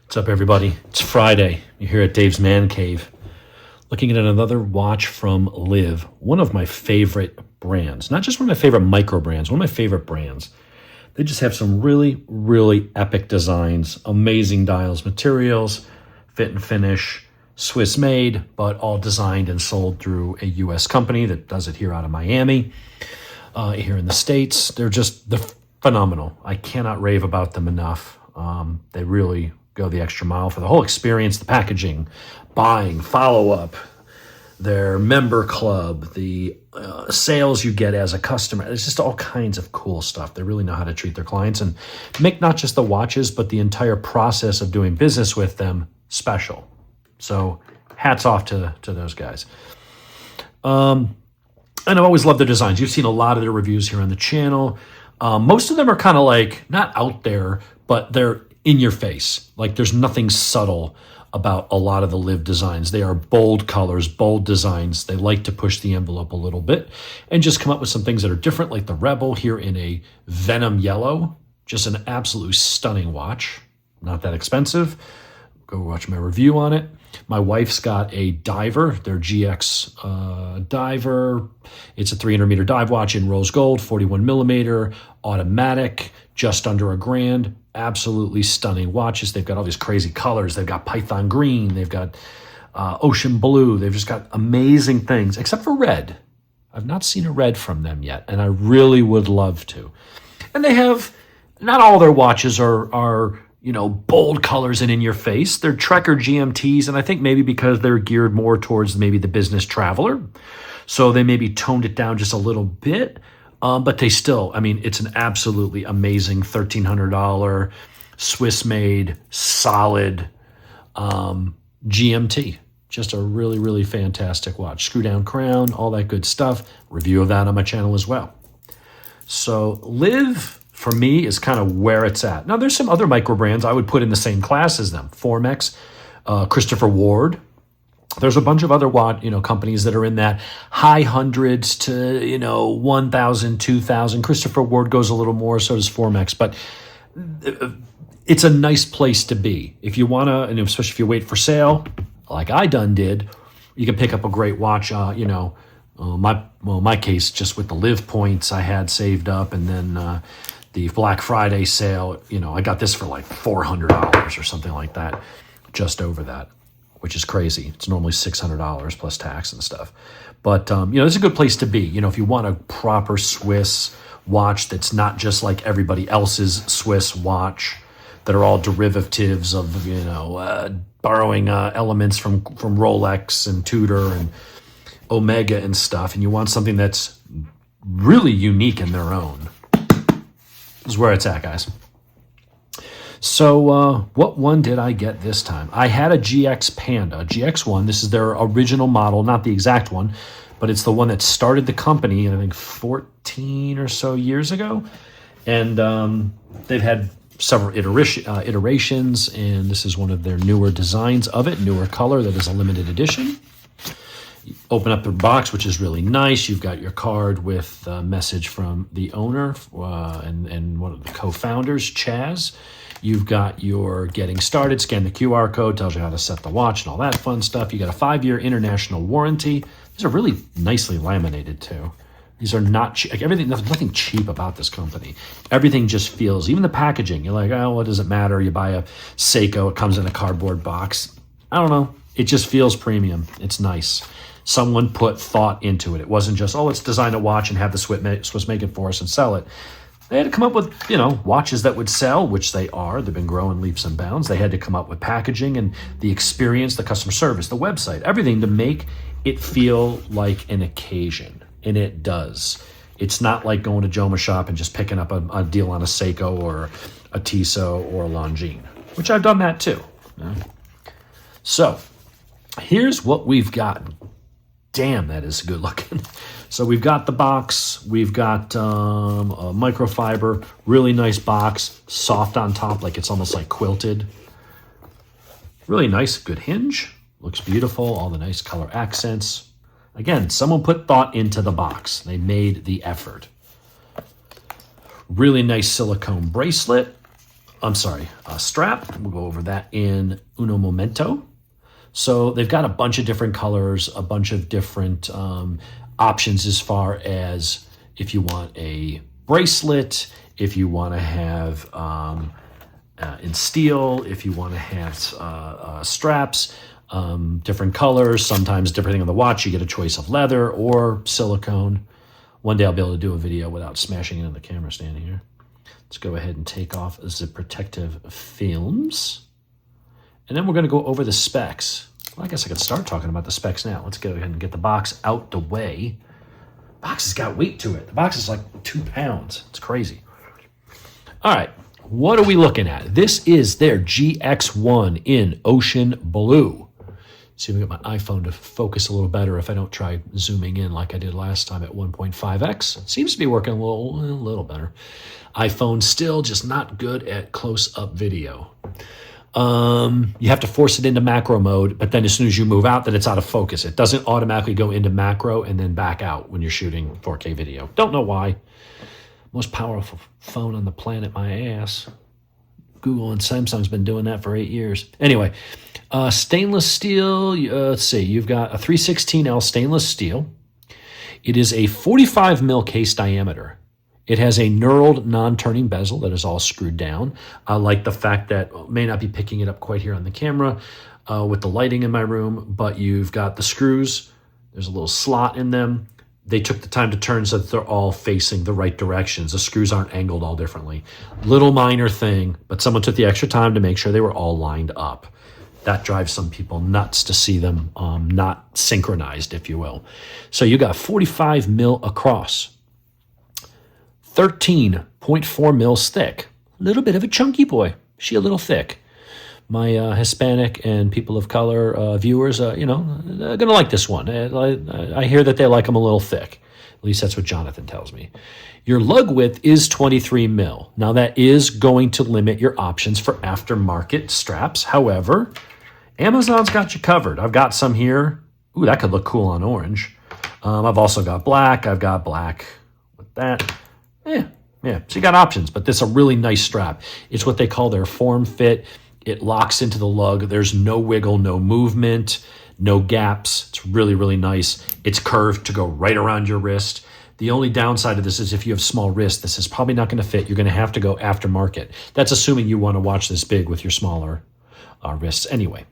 What's up, everybody? It's Friday. You're here at Dave's Man Cave, looking at another watch from LIV, one of my favorite brands. Not just one of my favorite micro brands, one of my favorite brands. They just have some really, really epic designs, amazing dials, materials, fit and finish, Swiss made, but all designed and sold through a U.S. company that does it here out of Miami, here in the States. They're phenomenal. I cannot rave about them enough. They really go the extra mile for the whole experience, the packaging, buying, follow-up, their member club, the sales you get as a customer. It's just all kinds of cool stuff. They really know how to treat their clients and make not just the watches, but the entire process of doing business with them special. So hats off to those guys. And I've always loved their designs. You've seen a lot of their reviews here on the channel. Most of them are kind of like, not out there, but they're in your face. Like there's nothing subtle about a lot of the LIV designs. They are bold colors, bold designs. They like to push the envelope a little bit and just come up with some things that are different, like the Rebel here in a Venom yellow. Just an absolutely stunning watch. Not that expensive. Go watch my review on it. My wife's got a diver, their GX diver. It's a 300-meter dive watch in rose gold, 41 millimeter, automatic, just under $1,000. Absolutely stunning watches. They've got all these crazy colors. They've got Python green. They've got ocean blue. They've just got amazing things, except for red. I've not seen a red from them yet, and I really would love to. And they have, not all their watches are bold colors and in your face. They're Trekker GMTs, and I think maybe because they're geared more towards maybe the business traveler, so they maybe toned it down just a little bit. But they still, it's an absolutely amazing $1,300 Swiss-made, solid GMT. Just a really, really fantastic watch. Screw-down crown, all that good stuff. Review of that on my channel as well. So LIV, for me, is kind of where it's at. Now, there's some other micro brands I would put in the same class as them. Formex, Christopher Ward. There's a bunch of other companies that are in that high hundreds to 1,000, 2,000. Christopher Ward goes a little more, so does Formex. But it's a nice place to be if you want to, and especially if you wait for sale, like I did. You can pick up a great watch. My case, just with the LIV points I had saved up, and then the Black Friday sale. I got this for like $400 or something like that, just over that, which is crazy. It's normally $600 plus tax and stuff. But, it's a good place to be. If you want a proper Swiss watch that's not just like everybody else's Swiss watch that are all derivatives of, borrowing elements from Rolex and Tudor and Omega and stuff, and you want something that's really unique in their own, this is where it's at, guys. So what one did I get this time? I had a GX Panda, GX1. This is their original model, not the exact one, but it's the one that started the company, I think, 14 or so years ago. And they've had several iterations, and this is one of their newer designs of it, newer color that is a limited edition. You open up the box, which is really nice. You've got your card with a message from the owner and one of the co-founders, Chaz. You've got your getting started, scan the QR code, tells you how to set the watch and all that fun stuff. You got a 5-year international warranty. These are really nicely laminated too. These are not cheap. Like everything, there's nothing cheap about this company. Everything just feels, even the packaging, you're like, oh, what does it matter? You buy a Seiko, it comes in a cardboard box. I don't know. It just feels premium. It's nice. Someone put thought into it. It wasn't just, let's design a watch and have the Swiss make it for us and sell it. They had to come up with, watches that would sell, which they are. They've been growing leaps and bounds. They had to come up with packaging and the experience, the customer service, the website, everything to make it feel like an occasion. And it does. It's not like going to Joma Shop and just picking up a deal on a Seiko or a Tissot or a Longines, which I've done that too. So here's what we've got. Damn, that is good looking. So we've got the box. We've got a microfiber, really nice box, soft on top, like it's almost like quilted. Really nice, good hinge. Looks beautiful, all the nice color accents. Again, someone put thought into the box. They made the effort. Really nice silicone bracelet. strap. We'll go over that in uno momento. So they've got a bunch of different colors, a bunch of different options as far as if you want a bracelet, if you want to have in steel, if you want to have straps, different colors. Sometimes depending on the watch, you get a choice of leather or silicone. One day I'll be able to do a video without smashing into the camera stand here. Let's go ahead and take off the protective films. And then we're going to go over the specs. Well, I guess I could start talking about the specs now. Let's go ahead and get the box out the way. The box has got weight to it. The box is like 2 pounds. It's crazy. All right, what are we looking at? This is their GX1 in ocean blue. See if we get my iPhone to focus a little better if I don't try zooming in like I did last time at 1.5x. Seems to be working a little better. iPhone still just not good at close-up video. You have to force it into macro mode, but then as soon as you move out, then it's out of focus. It doesn't automatically go into macro and then back out when you're shooting 4K video. Don't know why. Most powerful phone on the planet, my ass. Google and Samsung's been doing that for 8 years. Anyway, stainless steel, let's see, you've got a 316L stainless steel. It is a 45 mil case diameter. It has a knurled non-turning bezel that is all screwed down. I like the fact that, may not be picking it up quite here on the camera with the lighting in my room, but you've got the screws. There's a little slot in them. They took the time to turn so that they're all facing the right directions. The screws aren't angled all differently. Little minor thing, but someone took the extra time to make sure they were all lined up. That drives some people nuts to see them not synchronized, if you will. So you got 45 mil across, 13.4 mils thick. A little bit of a chunky boy. She a little thick. My Hispanic and people of color viewers, they're going to like this one. I hear that they like them a little thick. At least that's what Jonathan tells me. Your lug width is 23 mil. Now, that is going to limit your options for aftermarket straps. However, Amazon's got you covered. I've got some here. Ooh, that could look cool on orange. I've also got black. I've got black with that. Yeah. So you got options, but this is a really nice strap. It's what they call their form fit. It locks into the lug. There's no wiggle, no movement, no gaps. It's really, really nice. It's curved to go right around your wrist. The only downside of this is if you have small wrists, this is probably not going to fit. You're going to have to go aftermarket. That's assuming you want to watch this big with your smaller wrists. Anyway,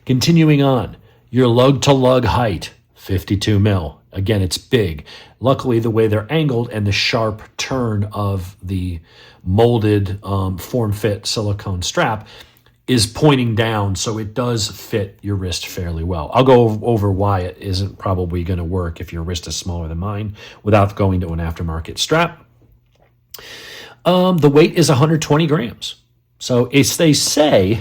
continuing on, your lug-to-lug height, 52 mil. Again, it's big. Luckily, the way they're angled and the sharp turn of the molded form-fit silicone strap is pointing down, so it does fit your wrist fairly well. I'll go over why it isn't probably going to work if your wrist is smaller than mine without going to an aftermarket strap. The weight is 120 grams. So they say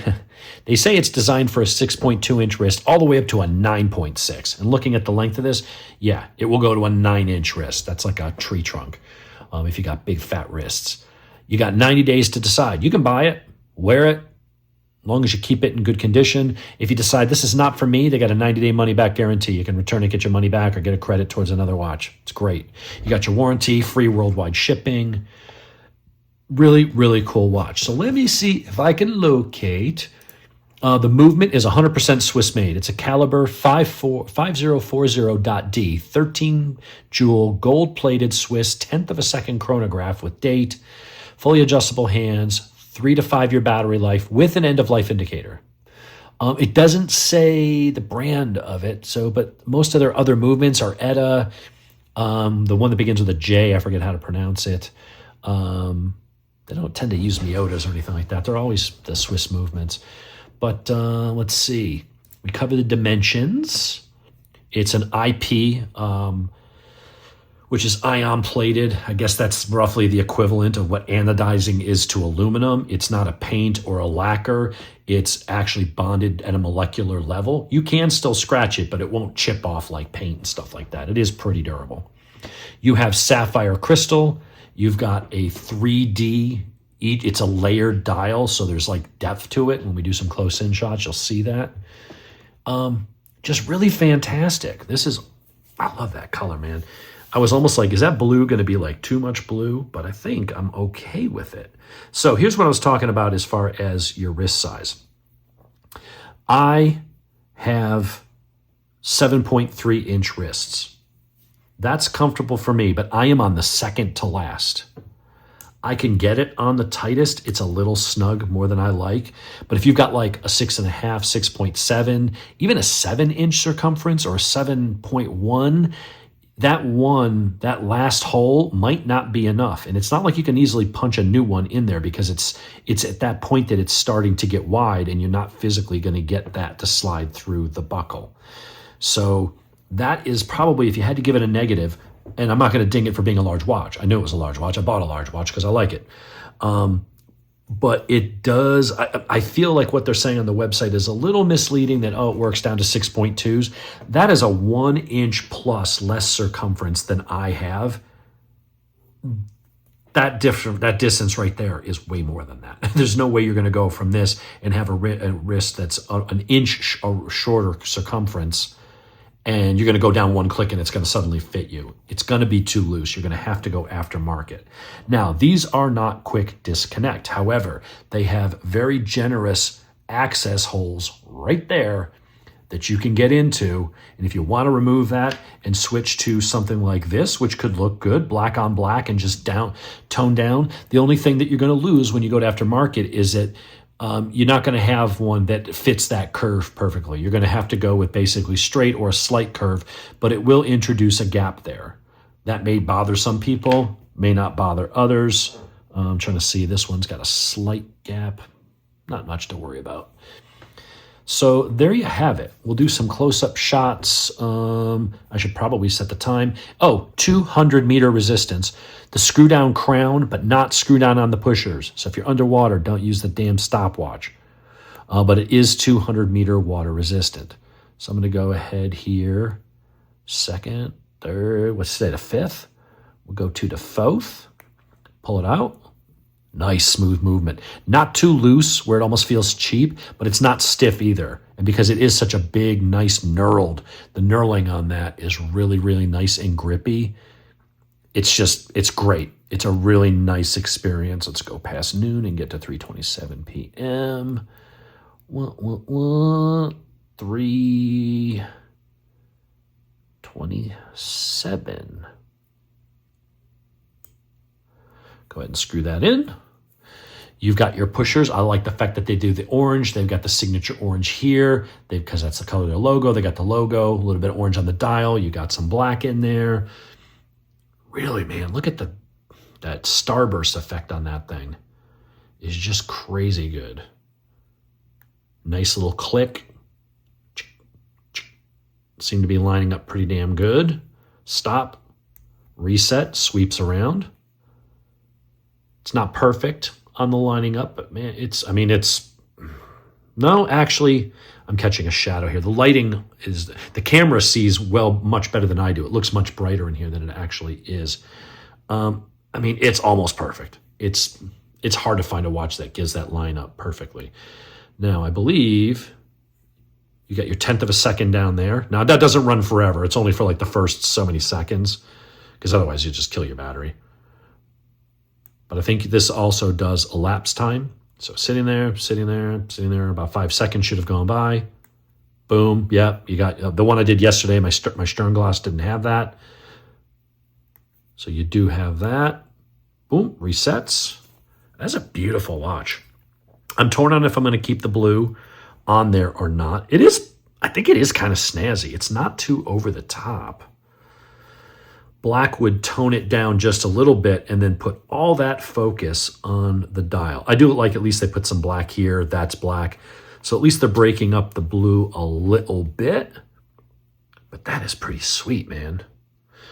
it's designed for a 6.2-inch wrist all the way up to a 9.6. And looking at the length of this, yeah, it will go to a 9-inch wrist. That's like a tree trunk if you got big, fat wrists. You got 90 days to decide. You can buy it, wear it, as long as you keep it in good condition. If you decide this is not for me, they got a 90-day money-back guarantee. You can return it, get your money back, or get a credit towards another watch. It's great. You got your warranty, free worldwide shipping. Really, really cool watch. So let me see if I can locate. The movement is 100% Swiss-made. It's a caliber 5040.D, 13-jewel, gold-plated Swiss, 10th of a second chronograph with date, fully adjustable hands, 3 to 5 year battery life with an end-of-life indicator. It doesn't say the brand of it, but most of their other movements are ETA, the one that begins with a J, I forget how to pronounce it. They don't tend to use Miyotas or anything like that. They're always the Swiss movements. But let's see. We cover the dimensions. It's an IP, which is ion plated. I guess that's roughly the equivalent of what anodizing is to aluminum. It's not a paint or a lacquer. It's actually bonded at a molecular level. You can still scratch it, but it won't chip off like paint and stuff like that. It is pretty durable. You have sapphire crystal. You've got a 3D, it's a layered dial, so there's like depth to it. When we do some close-in shots, you'll see that. Just really fantastic. I love that color, man. I was almost like, is that blue going to be like too much blue? But I think I'm okay with it. So here's what I was talking about as far as your wrist size. I have 7.3 inch wrists. That's comfortable for me, but I am on the second to last. I can get it on the tightest. It's a little snug more than I like. But if you've got like a 6.5, 6.7, even a 7-inch circumference or a 7.1, that last hole might not be enough. And it's not like you can easily punch a new one in there because it's at that point that it's starting to get wide and you're not physically going to get that to slide through the buckle. So that is probably, if you had to give it a negative, and I'm not going to ding it for being a large watch. I knew it was a large watch. I bought a large watch because I like it. But it does, I feel like what they're saying on the website is a little misleading that, it works down to 6.2s. That is a 1 inch plus less circumference than I have. That distance right there is way more than that. There's no way you're going to go from this and have a wrist that's an inch shorter circumference, and you're going to go down one click and it's going to suddenly fit you. It's going to be too loose. You're going to have to go aftermarket. Now, these are not quick disconnect. However, they have very generous access holes right there that you can get into. And if you want to remove that and switch to something like this, which could look good, black on black, and just tone down, the only thing that you're going to lose when you go to aftermarket is that you're not going to have one that fits that curve perfectly. You're going to have to go with basically straight or a slight curve, but it will introduce a gap there. That may bother some people, may not bother others. I'm trying to see, this one's got a slight gap. Not much to worry about. So there you have it. We'll do some close-up shots. I should probably set the time. 200 meter resistance. The screw down crown, but not screw down on the pushers. So if you're underwater, don't use the damn stopwatch. But it is 200 meter water resistant. So I'm going to go ahead here. Second, third, let's say the fifth. We'll go to the fourth. Pull it out. Nice smooth movement. Not too loose where it almost feels cheap, but it's not stiff either. And because it is such a big, nice knurled, the knurling on that is really, really nice and grippy. It's great. It's a really nice experience. Let's go past noon and get to 3:27 p.m. 3:27. Go ahead and screw that in. You've got your pushers. I like the fact that they do the orange. They've got the signature orange here because that's the color of their logo. They got the logo, a little bit of orange on the dial. You got some black in there. Really, man, look at that starburst effect on that thing. It's just crazy good. Nice little click. Seem to be lining up pretty damn good. Stop. Reset. Sweeps around. It's not perfect on the lining up, but man, no, actually, I'm catching a shadow here. The lighting the camera sees much better than I do. It looks much brighter in here than it actually is. It's almost perfect. It's hard to find a watch that gives that line up perfectly. Now, I believe you got your 1/10 of a second down there. Now, that doesn't run forever. It's only for like the first so many seconds, because otherwise you just kill your battery. But I think this also does elapsed time. So sitting there, about 5 seconds should have gone by. Boom. Yep. You got the one I did yesterday. My stern glass didn't have that. So you do have that. Boom. Resets. That's a beautiful watch. I'm torn on if I'm going to keep the blue on there or not. I think it is kind of snazzy. It's not too over the top. Black would tone it down just a little bit and then put all that focus on the dial. I do like at least they put some black here. That's black. So at least they're breaking up the blue a little bit. But that is pretty sweet, man.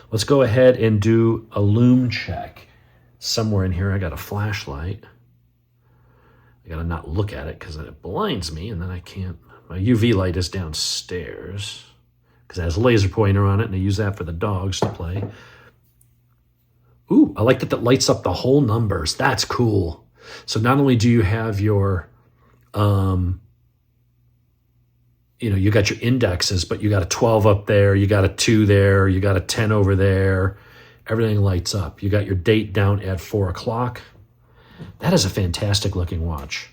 Let's go ahead and do a lume check. Somewhere in here I got a flashlight. I got to not look at it because then it blinds me and then I can't. My UV light is downstairs, because it has a laser pointer on it, and I use that for the dogs to play. Ooh, I like that lights up the whole numbers. That's cool. So not only do you have your, you got your indexes, but you got a 12 up there, you got a 2 there, you got a 10 over there, everything lights up. You got your date down at 4 o'clock. That is a fantastic looking watch.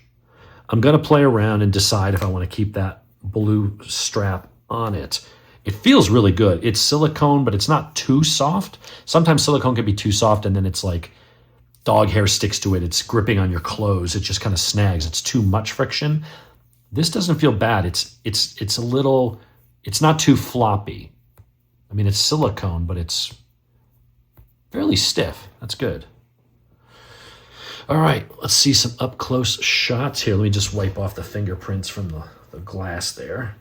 I'm going to play around and decide if I want to keep that blue strap on it. It feels really good. It's silicone, but it's not too soft. Sometimes silicone can be too soft and then it's like dog hair sticks to it. It's gripping on your clothes. It just kind of snags. It's too much friction. This doesn't feel bad. It's a little, it's not too floppy. I mean, it's silicone, but it's fairly stiff. That's good. All right, let's see some up close shots here. Let me just wipe off the fingerprints from the glass there.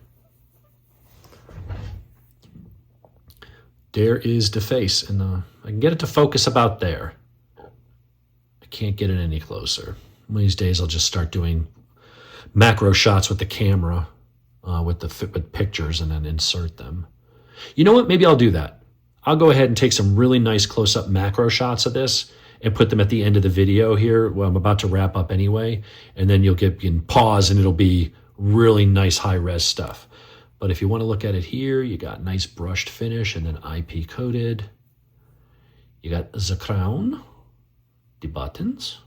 There is the face, and I can get it to focus about there. I can't get it any closer. One of these days I'll just start doing macro shots with the camera, with pictures, and then insert them. You know what? Maybe I'll do that. I'll go ahead and take some really nice close-up macro shots of this and put them at the end of the video here. Well, I'm about to wrap up anyway, and then you can pause and it'll be really nice high-res stuff. But if you want to look at it here, you got nice brushed finish and then IP coated. You got the crown, the buttons,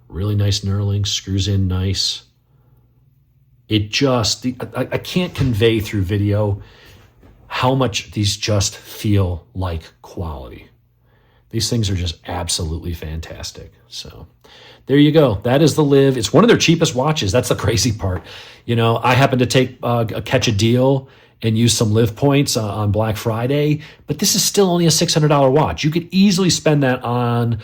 really nice knurling, screws in nice. It just, I can't convey through video how much these just feel like quality. These things are just absolutely fantastic. So there you go. That is the LIV. It's one of their cheapest watches. That's the crazy part. You know, I happened to catch a deal and use some LIV points on Black Friday, but this is still only a $600 watch. You could easily spend that on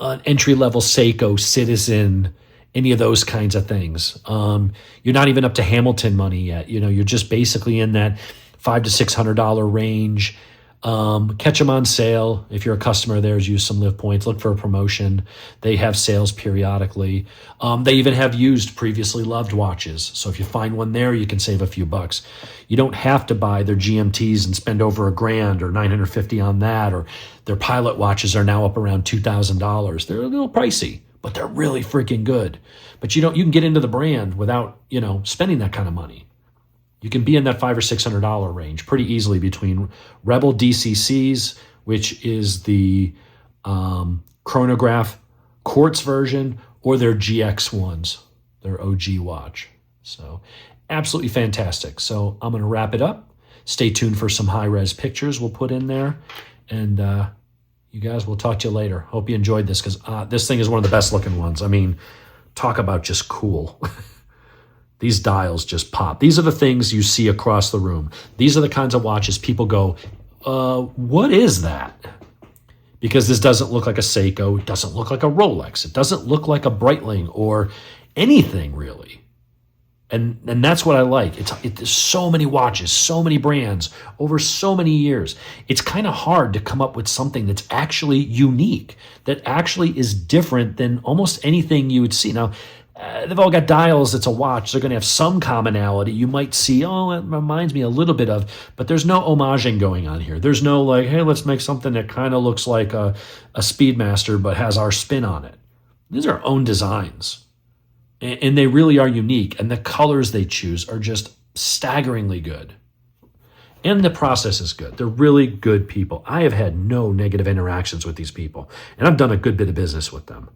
an entry-level Seiko, Citizen, any of those kinds of things. You're not even up to Hamilton money yet. You know, you're just basically in that $500 to $600 range. Catch them on sale. If you're a customer of theirs, use some LIV points. Look for a promotion. They have sales periodically. They even have used previously loved watches. So if you find one there, you can save a few bucks. You don't have to buy their GMTs and spend over $1,000 or $950 on that, or their Pilot watches are now up around $2,000. They're a little pricey, but they're really freaking good. But you can get into the brand without, spending that kind of money. You can be in that $500 or $600 range pretty easily between Rebel DCCs, which is the chronograph quartz version, or their GX1s, their OG watch. So absolutely fantastic. So I'm going to wrap it up. Stay tuned for some high-res pictures we'll put in there. And you guys, we'll talk to you later. Hope you enjoyed this, because this thing is one of the best looking ones. I mean, talk about just cool. These dials just pop. These are the things you see across the room. These are the kinds of watches people go, what is that? Because this doesn't look like a Seiko. It doesn't look like a Rolex. It doesn't look like a Breitling or anything really. And that's what I like. There's so many watches, so many brands over so many years. It's kind of hard to come up with something that's actually unique, that actually is different than almost anything you would see. Now, they've all got dials. It's a watch. They're going to have some commonality. You might see, oh, it reminds me a little bit of, but there's no homaging going on here. There's no like, hey, let's make something that kind of looks like a Speedmaster but has our spin on it. These are own designs. And they really are unique. And the colors they choose are just staggeringly good. And the process is good. They're really good people. I have had no negative interactions with these people. And I've done a good bit of business with them.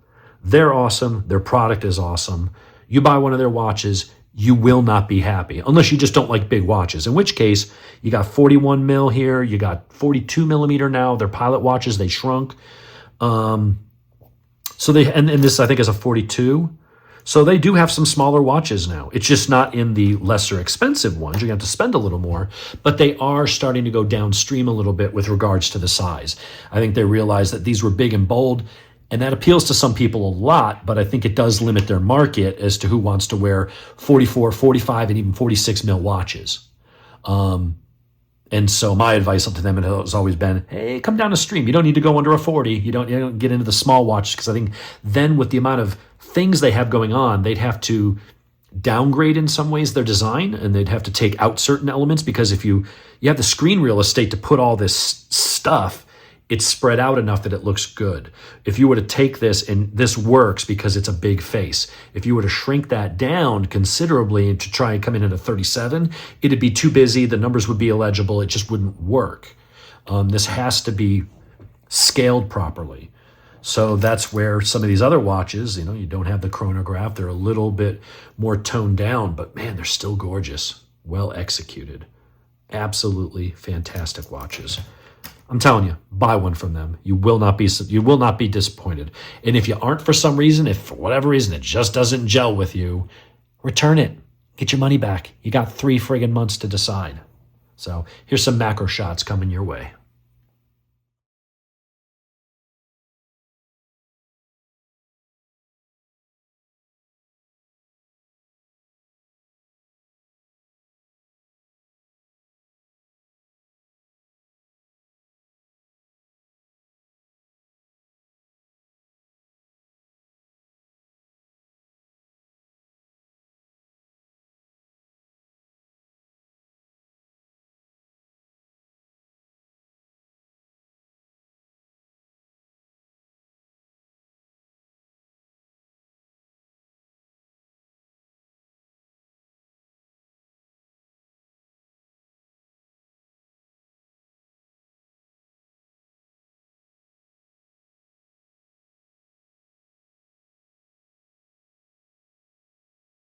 They're awesome. Their product is awesome. You buy one of their watches, you will not be happy. Unless you just don't like big watches. In which case, you got 41 mil here. You got 42 millimeter now. Their Pilot watches, they shrunk. So they, and this I think is a 42. So they do have some smaller watches now. It's just not in the lesser expensive ones. You're going to have to spend a little more, but they are starting to go downstream a little bit with regards to the size. I think they realized that these were big and bold, and that appeals to some people a lot, but I think it does limit their market as to who wants to wear 44, 45, and even 46 mil watches. And so my advice to them has always been, hey, come down a stream. You don't need to go under a 40. You don't get into the small watches, because I think then with the amount of things they have going on, they'd have to downgrade in some ways their design, and they'd have to take out certain elements, because if you have the screen real estate to put all this stuff, it's spread out enough that it looks good. If you were to take this, and this works because it's a big face, if you were to shrink that down considerably and to try and come in at a 37, it'd be too busy. The numbers would be illegible. It just wouldn't work. This has to be scaled properly. So that's where some of these other watches, you don't have the chronograph. They're a little bit more toned down, but man, they're still gorgeous. Well executed. Absolutely fantastic watches. I'm telling you, buy one from them. You will not be disappointed. And if you aren't for some reason, if for whatever reason it just doesn't gel with you, return it. Get your money back. You got 3 friggin' months to decide. So here's some macro shots coming your way.